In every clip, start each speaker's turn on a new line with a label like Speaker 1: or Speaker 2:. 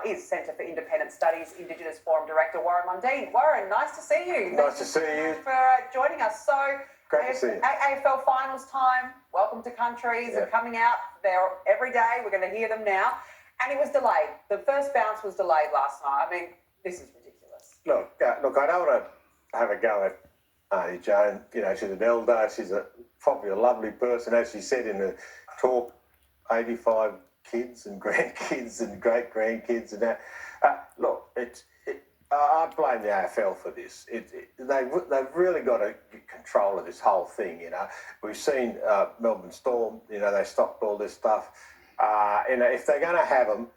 Speaker 1: Is Centre for Independent Studies Indigenous Forum Director Warren Mundine. Warren, nice to see you.
Speaker 2: Nice to see you.
Speaker 1: Thanks for joining us. So,
Speaker 2: great to see you.
Speaker 1: AFL finals time, welcome to countries and coming out there every day. We're going to hear them now. And it was delayed. The first bounce was delayed last night. I mean, this is ridiculous.
Speaker 2: Look, I don't want to have a go at Auntie Joan. You know, she's an elder. She's probably a lovely person. As she said in the talk, 85 kids and grandkids and great-grandkids and that. Look, I blame the AFL for this. They've really got to get control of this whole thing, you know. We've seen Melbourne Storm, you know, they stopped all this stuff. You know, if they're going to have them,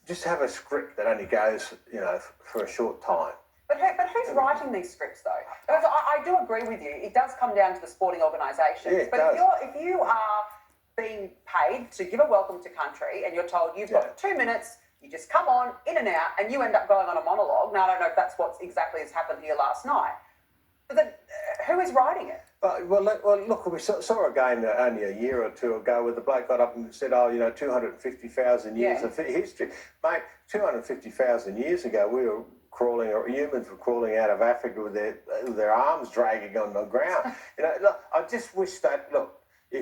Speaker 2: just have a script that only goes, you know, for a short time.
Speaker 1: But who's writing these scripts, though? Because I do agree with you. It does come down to the sporting organisations.
Speaker 2: Yeah,
Speaker 1: but if you are being paid to give a welcome to country and you're told you've got 2 minutes, you just come on, in and out, and you end up going on a monologue. Now, I don't know if that's what exactly has happened here last night. But then, who is writing it?
Speaker 2: Well, look, we saw a game only a year or two ago where the bloke got up and said, 250,000 years of history. Mate, 250,000 years ago, we were crawling, or humans were crawling out of Africa with their arms dragging on the ground. You know, look, I just wish that, look, I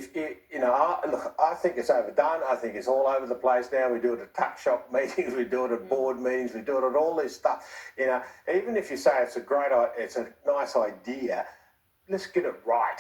Speaker 2: think it's overdone. I think it's all over the place now. We do it at tuck shop meetings, we do it at board meetings, we do it at all this stuff. You know, even if you say it's a nice idea, let's get it right,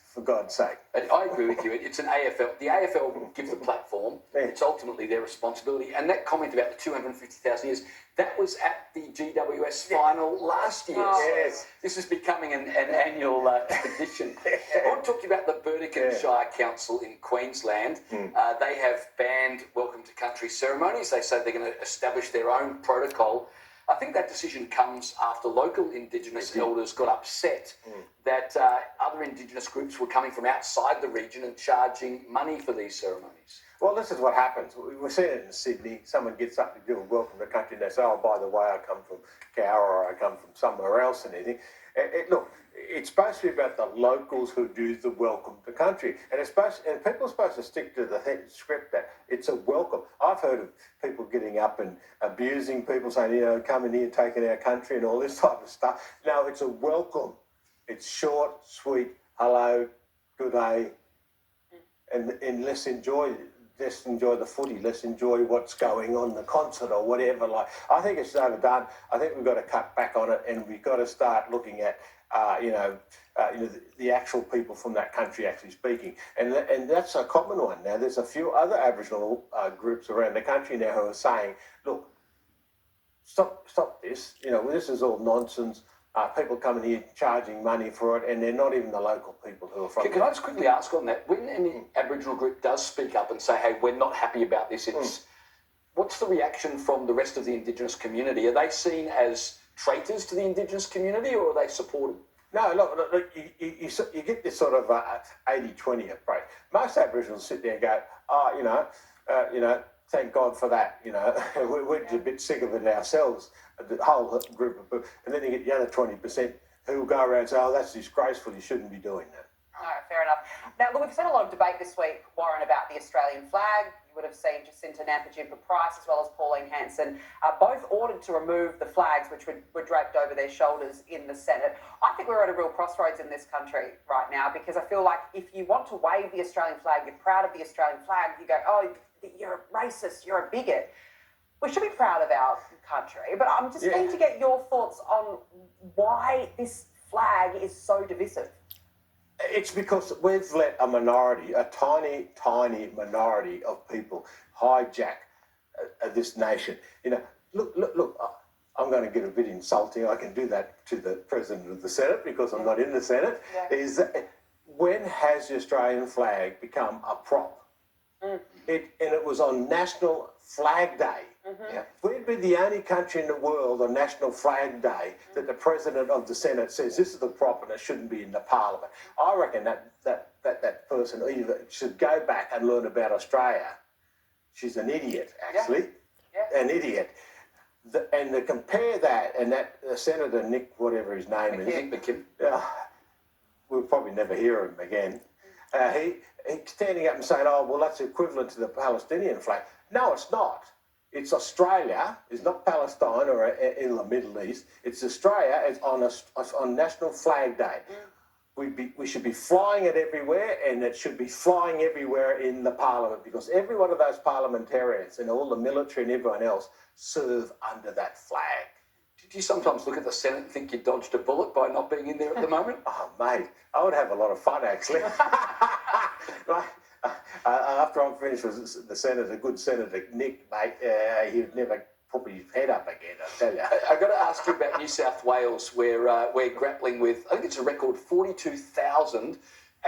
Speaker 2: for God's sake.
Speaker 3: I agree with you. It's an AFL. The AFL gives the platform. Yeah. It's ultimately their responsibility. And that comment about the 250,000 years, that was at the GWS final last year.
Speaker 1: Oh,
Speaker 3: yes. This is becoming an annual tradition. I want to talk to you about the Burdekin Shire Council in Queensland. They have banned Welcome to Country ceremonies. They say they're going to establish their own protocol. I think that decision comes after local Indigenous elders got upset that other Indigenous groups were coming from outside the region and charging money for these ceremonies.
Speaker 2: Well, this is what happens. We've seen it in Sydney. Someone gets up to do a welcome to country and they say, by the way, I come from Cowra or I come from somewhere else and anything. Look, it's supposed to be about the locals who do the welcome to country. And people are supposed to stick to the script that it's a welcome. I've heard of people getting up and abusing people, saying, coming here, taking our country and all this type of stuff. No, it's a welcome. It's short, sweet, hello, good day, and let's enjoy the footy. Let's enjoy what's going on, the concert or whatever. Like, I think it's overdone. I think we've got to cut back on it, and we've got to start looking at, the actual people from that country actually speaking. And that's a common one. Now, there's a few other Aboriginal groups around the country now who are saying, look, stop this. You know, this is all nonsense. People coming here charging money for it, and they're not even the local people who are from.
Speaker 3: Can I just quickly ask on that? When any Aboriginal group does speak up and say, "Hey, we're not happy about this," what's the reaction from the rest of the Indigenous community? Are they seen as traitors to the Indigenous community, or are they supported?
Speaker 2: No, look, you get this sort of 80-20 approach. Most Aboriginals sit there and go, thank God for that. You know, we're a bit sick of it ourselves, the whole group of people. And then you get the other 20% who will go around and say, that's disgraceful, you shouldn't be doing that.
Speaker 1: No, fair enough. Now, look, we've seen a lot of debate this week, Warren, about the Australian flag. You would have seen Jacinta Nampijinpa-Price as well as Pauline Hanson, both ordered to remove the flags which were draped over their shoulders in the Senate. I think we're at a real crossroads in this country right now, because I feel like if you want to wave the Australian flag, you're proud of the Australian flag, you go, you're a racist, you're a bigot. We should be proud of our country, but I'm just keen to get your thoughts on why this flag is so divisive.
Speaker 2: It's because we've let a minority, a tiny, tiny minority of people hijack this nation. You know, look, I'm going to get a bit insulting. I can do that to the President of the Senate because I'm not in the Senate. Yeah. Is that when has the Australian flag become a prop? It was on National Flag Day. Yeah. We'd be the only country in the world on National Flag Day that the President of the Senate says this is the prop and it shouldn't be in the Parliament. I reckon that person either should go back and learn about Australia. She's an idiot, actually. Yeah. An idiot. And to compare that and that Senator Nick, whatever his name is, we'll probably never hear him again. He's standing up and saying, that's equivalent to the Palestinian flag. No, it's not. It's Australia. It's not Palestine or in the Middle East. It's Australia. It's on National Flag Day. We should be flying it everywhere, and it should be flying everywhere in the parliament, because every one of those parliamentarians and all the military and everyone else serve under that flag.
Speaker 3: Do you sometimes look at the Senate and think you dodged a bullet by not being in there at the moment?
Speaker 2: Oh, mate, I would have a lot of fun, actually. Right. After I'm finished with the Senator, good Senator Nick, mate, he'd never put his head up again, I tell you.
Speaker 3: I've got to ask you about New South Wales, where we're grappling with, I think it's a record 42,000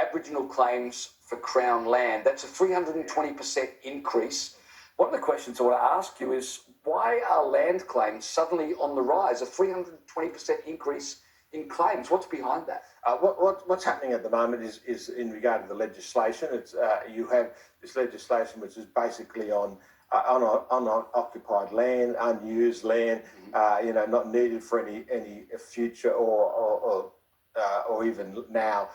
Speaker 3: Aboriginal claims for Crown land. That's a 320% increase. One of the questions I want to ask you is, why are land claims suddenly on the rise? A 320% increase in claims. What's behind that?
Speaker 2: What's happening at the moment is in regard to the legislation. It's you have this legislation which is basically on unoccupied land, unused land, not needed for any future or even now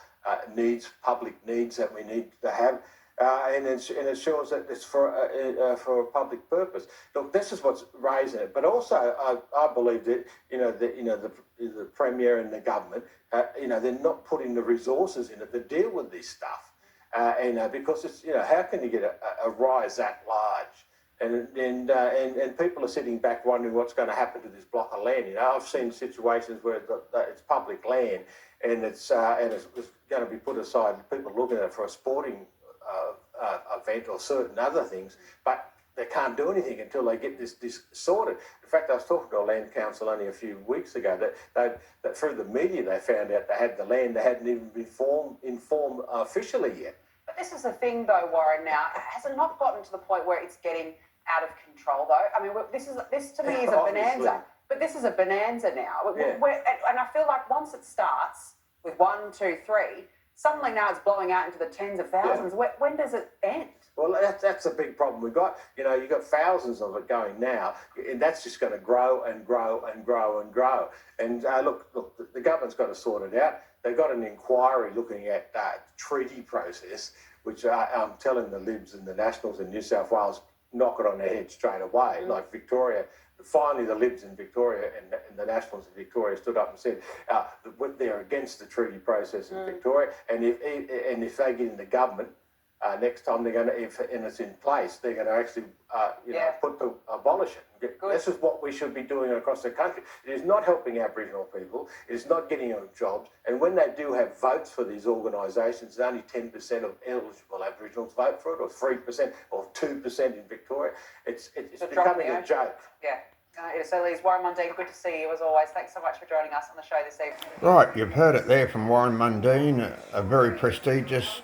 Speaker 2: public needs that we need to have. And it shows that it's for a public purpose. Look, this is what's raising it. But also, I believe that the Premier and the government, they're not putting the resources in it to deal with this stuff. Because it's how can you get a rise that large? And people are sitting back wondering what's going to happen to this block of land. I've seen situations where it's public land and it's going to be put aside. People looking at it for a sporting event or certain other things, but they can't do anything until they get this sorted. In fact, I was talking to a land council only a few weeks ago that through the media they found out they had the land, they hadn't even been informed officially yet.
Speaker 1: But this is the thing, though, Warren. Now, has it not gotten to the point where it's getting out of control, though? I mean, this to me is a bonanza. But this is a bonanza now.
Speaker 2: Yeah.
Speaker 1: And I feel like once it starts with 1, 2, 3, suddenly now it's blowing out into the tens of thousands. Yeah. When does it end?
Speaker 2: Well, that's a big problem we've got. You've got thousands of it going now, and that's just going to grow and grow and grow and grow. And look, the government's got to sort it out. They've got an inquiry looking at the treaty process, which I'm telling the Libs and the Nationals in New South Wales, knock it on the head straight away. Like Victoria, finally the Libs in Victoria and the Nationals in Victoria stood up and said they're against the treaty process in Victoria, and if they get into government next time, they're going to, and it's in place, they're going to actually abolish it. This is what we should be doing across the country. It is not helping Aboriginal people. It is not getting them jobs. And when they do have votes for these organisations, only 10% of eligible Aboriginals vote for it, or 3%, or 2% in Victoria. It's becoming a joke.
Speaker 1: Yeah. It certainly is. Warren Mundine, good to see you as always. Thanks so much for joining us on the show this evening.
Speaker 4: Right, you've heard it there from Warren Mundine, a very prestigious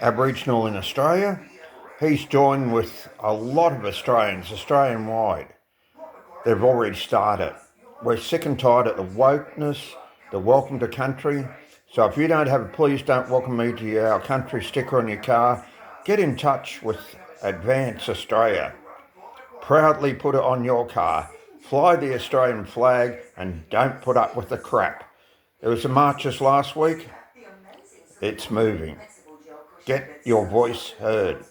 Speaker 4: Aboriginal in Australia. He's joined with a lot of Australians, Australian-wide. They've already started. We're sick and tired of the wokeness, the welcome to country. So if you don't have a please don't welcome me to our country sticker on your car, get in touch with Advance Australia. Proudly put it on your car. Fly the Australian flag and don't put up with the crap. There was a march just last week. It's moving. Get your voice heard.